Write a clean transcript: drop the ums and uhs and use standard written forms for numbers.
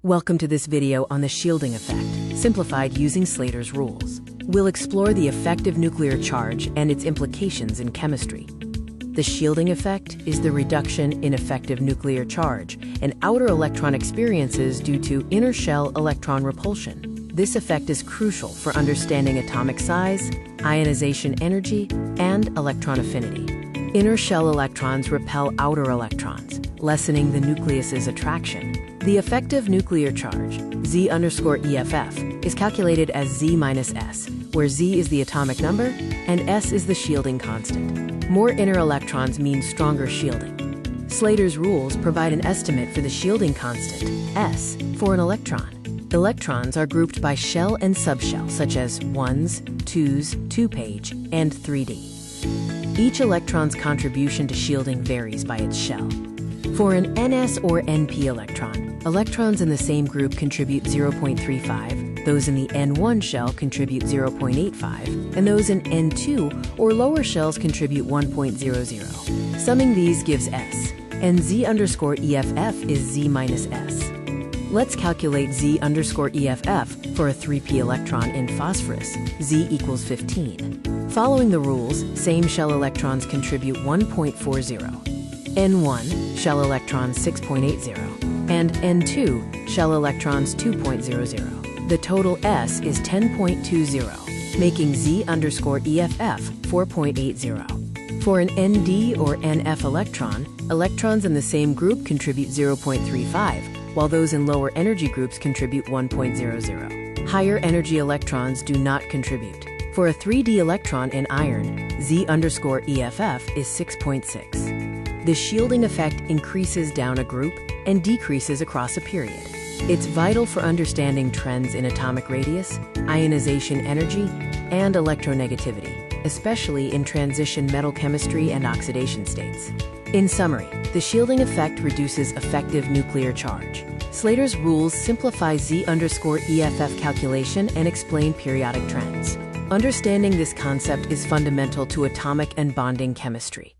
Welcome to this video on the shielding effect, simplified using Slaters rules. We'll explore the effective nuclear charge and its implications in chemistry. The shielding effect is the reduction in effective nuclear charge and outer electron experiences due to inner shell electron repulsion. This effect is crucial for understanding atomic size, ionization energy, and electron affinity. Inner shell electrons repel outer electrons, lessening the nucleus's attraction. The effective nuclear charge, Z_EFF, is calculated as Z minus S, where Z is the atomic number and S is the shielding constant. More inner electrons mean stronger shielding. Slaters rules provide an estimate for the shielding constant, S, for an electron. Electrons are grouped by shell and subshell, such as 1s, 2s, 2-page, and 3D. Each electron's contribution to shielding varies by its shell. For an NS or NP electron, electrons in the same group contribute 0.35, those in the N1 shell contribute 0.85, and those in N2 or lower shells contribute 1.00. Summing these gives S, and Z_EFF is Z minus S. Let's calculate Z_EFF for a 3p electron in phosphorus, Z equals 15. Following the rules, same shell electrons contribute 1.40. N1, shell electrons 6.80, and N2, shell electrons 2.00. The total S is 10.20, making Z_EFF 4.80. For an ND or NF electron, electrons in the same group contribute 0.35, while those in lower energy groups contribute 1.00. Higher energy electrons do not contribute. For a 3D electron in iron, Z_EFF is 6.6. The shielding effect increases down a group and decreases across a period. It's vital for understanding trends in atomic radius, ionization energy, and electronegativity, especially in transition metal chemistry and oxidation states. In summary, the shielding effect reduces effective nuclear charge. Slaters rules simplify Z_EFF calculation and explain periodic trends. Understanding this concept is fundamental to atomic and bonding chemistry.